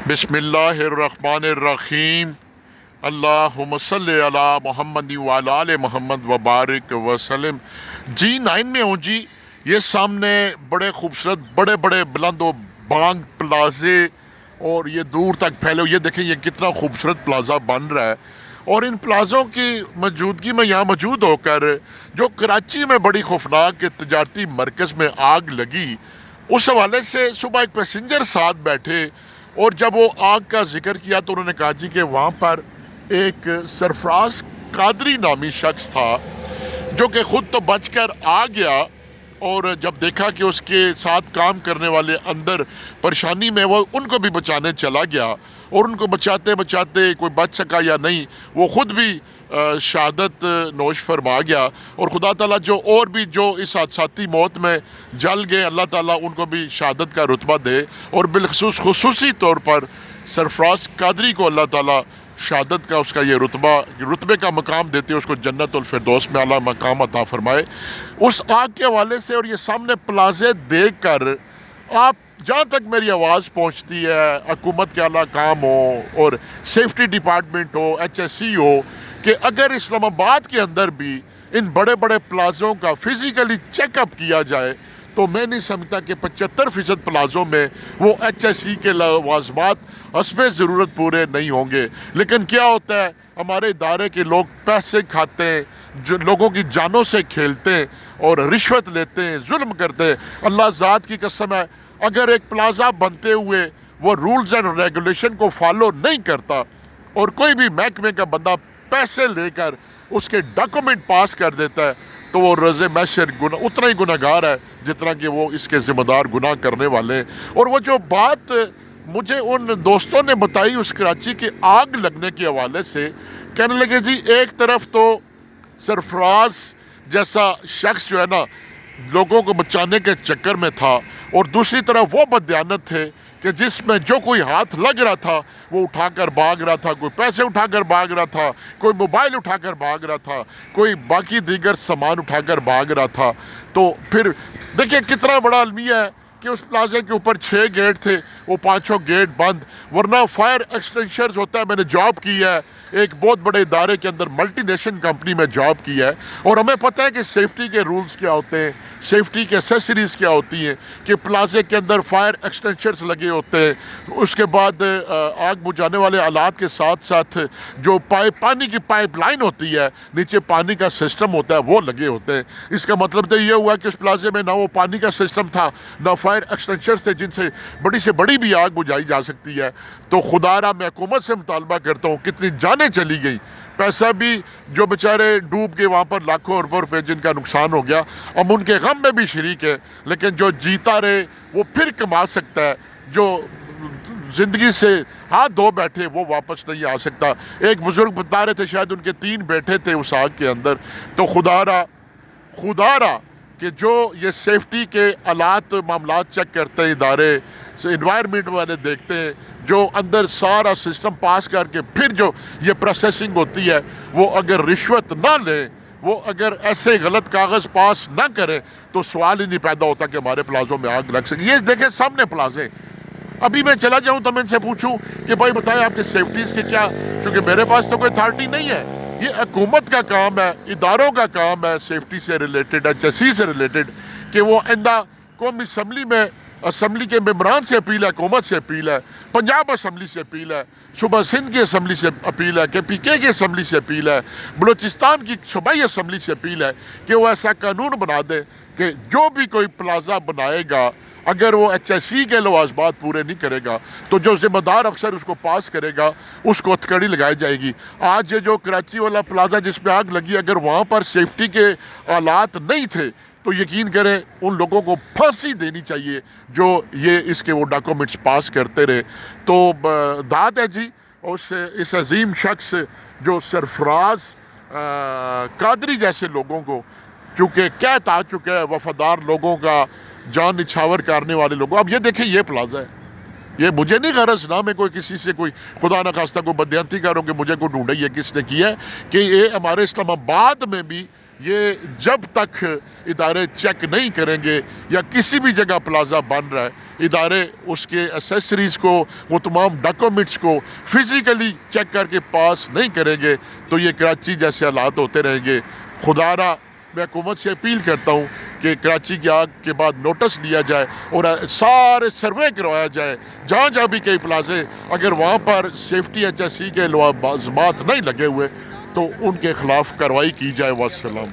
بسم اللہ الرحمن الرحیم۔ اللہم صلی علی محمد وعلی آل محمد وبارک وسلم۔ جی 9 میں ہوں جی، یہ سامنے بڑے خوبصورت بڑے بڑے بلند و بانگ پلازے اور یہ دور تک پھیلے ہوئے، یہ دیکھیں یہ کتنا خوبصورت پلازا بن رہا ہے۔ اور ان پلازوں کی موجودگی میں یہاں موجود ہو کر جو کراچی میں بڑی خوفناک تجارتی مرکز میں آگ لگی، اس حوالے سے صبح ایک پیسنجر ساتھ بیٹھے اور جب وہ آگ کا ذکر کیا تو انہوں نے کہا جی کہ وہاں پر ایک سرفراز قادری نامی شخص تھا جو کہ خود تو بچ کر آ گیا، اور جب دیکھا کہ اس کے ساتھ کام کرنے والے اندر پریشانی میں، وہ ان کو بھی بچانے چلا گیا، اور ان کو بچاتے بچاتے کوئی بچ سکا یا نہیں، وہ خود بھی شہادت نوش فرما گیا۔ اور خدا تعالیٰ جو اس حادثاتی موت میں جل گئے، اللہ تعالیٰ ان کو بھی شہادت کا رتبہ دے، اور بالخصوص خصوصی طور پر سرفراز قادری کو اللہ تعالیٰ شہادت کا اس کا یہ رتبے کا مقام دیتے، اس کو جنت الفردوس میں اعلیٰ مقام عطا فرمائے۔ اس آگ کے حوالے سے اور یہ سامنے پلازے دیکھ کر آپ جہاں تک میری آواز پہنچتی ہے، حکومت کے اعلیٰ کام ہو اور سیفٹی ڈپارٹمنٹ ہو، ایچ ایس سی ہو، کہ اگر اسلام آباد کے اندر بھی ان بڑے بڑے پلازوں کا فزیکلی چیک اپ کیا جائے تو میں نہیں سمجھتا کہ 75% پلازوں میں وہ ایچ ایس سی کے لوازمات حسب ضرورت پورے نہیں ہوں گے۔ لیکن کیا ہوتا ہے، ہمارے ادارے کے لوگ پیسے کھاتے ہیں، جو لوگوں کی جانوں سے کھیلتے ہیں اور رشوت لیتے ہیں، ظلم کرتے ہیں۔ اللہ ذات کی قسم ہے، اگر ایک پلازا بنتے ہوئے وہ رولز اینڈ ریگولیشن کو فالو نہیں کرتا اور کوئی بھی محکمے کا بندہ پیسے لے کر اس کے ڈاکومنٹ پاس کر دیتا ہے تو وہ روز محشر اتنا ہی گناہ گار ہے جتنا کہ وہ اس کے ذمہ دار گناہ کرنے والے ہیں۔ اور وہ جو بات مجھے ان دوستوں نے بتائی اس کراچی کے آگ لگنے کے حوالے سے، کہنے لگے جی ایک طرف تو سرفراز جیسا شخص جو ہے نا لوگوں کو بچانے کے چکر میں تھا، اور دوسری طرف وہ بددیانت تھے کہ جس میں جو کوئی ہاتھ لگ رہا تھا وہ اٹھا کر بھاگ رہا تھا، کوئی پیسے اٹھا کر بھاگ رہا تھا، کوئی موبائل اٹھا کر بھاگ رہا تھا، کوئی باقی دیگر سامان اٹھا کر بھاگ رہا تھا۔ تو پھر دیکھیں کتنا بڑا المیہ ہے کہ اس پلازے کے اوپر 6 گیٹ تھے، وہ 5 گیٹ بند، ورنہ فائر ایکسٹینشرز ہوتا ہے۔ میں نے جاب کی ہے ایک بہت بڑے ادارے کے اندر، ملٹی نیشن کمپنی میں جاب کی ہے، اور ہمیں پتہ ہے کہ سیفٹی کے رولز کیا ہوتے ہیں، سیفٹی کے ایسیسریز کیا ہوتی ہیں، کہ پلازے کے اندر فائر ایکسٹینشرز لگے ہوتے ہیں، اس کے بعد آگ بجھانے والے آلات کے ساتھ ساتھ جو پانی کی پائپ لائن ہوتی ہے، نیچے پانی کا سسٹم ہوتا ہے، وہ لگے ہوتے ہیں۔ اس کا مطلب تو یہ ہوا کہ اس پلازے میں نہ وہ پانی کا سسٹم تھا، نہ فائر ایکسٹینشرز تھے جن سے بڑی بھی آگ بجھائی جا سکتی ہے۔ تو خدا را میں حکومت سے مطالبہ کرتا ہوں، کتنی جانیں چلی گئی، پیسہ بھی جو بیچارے ڈوب کے وہاں پر لاکھوں اربوں روپے جن کا نقصان ہو گیا، ہم ان کے غم میں بھی شریک ہیں، لیکن جو جیتا رہے وہ پھر کما سکتا ہے، جو زندگی سے ہاتھ دھو بیٹھے وہ واپس نہیں آ سکتا۔ ایک بزرگ بتا رہے تھے شاید ان کے 3 بیٹے تھے اس آگ کے اندر، تو خدا را کہ جو یہ سیفٹی کے آلات معاملات چیک کرتے ہیں ادارے، انوائرمنٹ والے دیکھتے ہیں، جو اندر سارا سسٹم پاس کر کے پھر جو یہ پروسیسنگ ہوتی ہے، وہ اگر رشوت نہ لیں، وہ اگر ایسے غلط کاغذ پاس نہ کریں تو سوال ہی نہیں پیدا ہوتا کہ ہمارے پلازوں میں آگ لگ سکے۔ یہ دیکھیں سامنے پلازے، ابھی میں چلا جاؤں تو میں ان سے پوچھوں کہ بھائی بتائیں آپ کے سیفٹیز کے کیا، کیونکہ میرے پاس تو کوئی اتھارٹی نہیں ہے، یہ حکومت کا کام ہے، اداروں کا کام ہے، سیفٹی سے ریلیٹڈ، ایچ ایس سی سے ریلیٹڈ، کہ وہ آئندہ قومی اسمبلی میں اسمبلی کے ممبران سے اپیل ہے، حکومت سے اپیل ہے، پنجاب اسمبلی سے اپیل ہے، صوبہ سندھ کی اسمبلی سے اپیل ہے، کے پی کے کی اسمبلی سے اپیل ہے، بلوچستان کی صوبائی اسمبلی سے اپیل ہے کہ وہ ایسا قانون بنا دے کہ جو بھی کوئی پلازا بنائے گا اگر وہ ایچ ایس سی کے لوازمات پورے نہیں کرے گا تو جو ذمہ دار افسر اس کو پاس کرے گا اس کو ہتھکڑی لگائی جائے گی۔ آج یہ جو کراچی والا پلازا جس پہ آگ لگی، اگر وہاں پر سیفٹی کے آلات نہیں تھے تو یقین کریں ان لوگوں کو پھانسی دینی چاہیے جو یہ اس کے وہ ڈاکومنٹس پاس کرتے رہے۔ تو داد ہے جی اس عظیم شخص جو سرفراز قادری جیسے لوگوں کو، چونکہ قحط آ چکا ہے، وفادار لوگوں کا جان نچھاور کرنے والے لوگوں۔ اب یہ دیکھیں یہ پلازا ہے، یہ مجھے نہیں غرض، نہ میں کوئی کسی سے کوئی خدا نہ خواستہ کوئی بددیانتی کروں کہ مجھے کوئی ڈھونڈے یہ کس نے کیا ہے، کہ یہ ہمارے اسلام آباد میں بھی یہ جب تک ادارے چیک نہیں کریں گے، یا کسی بھی جگہ پلازا بن رہا ہے ادارے اس کے ایسیسریز کو، وہ تمام ڈاکومنٹس کو فزیکلی چیک کر کے پاس نہیں کریں گے تو یہ کراچی جیسے حالات ہوتے رہیں گے۔ خدا را میں حکومت سے اپیل کرتا ہوں کہ کراچی کی آگ کے بعد نوٹس لیا جائے اور سارے سروے کروایا جائے، جہاں جہاں بھی کئی پلازے اگر وہاں پر سیفٹی ایچ ایس سی کے لوازمات نہیں لگے ہوئے تو ان کے خلاف کارروائی کی جائے۔ والسلام۔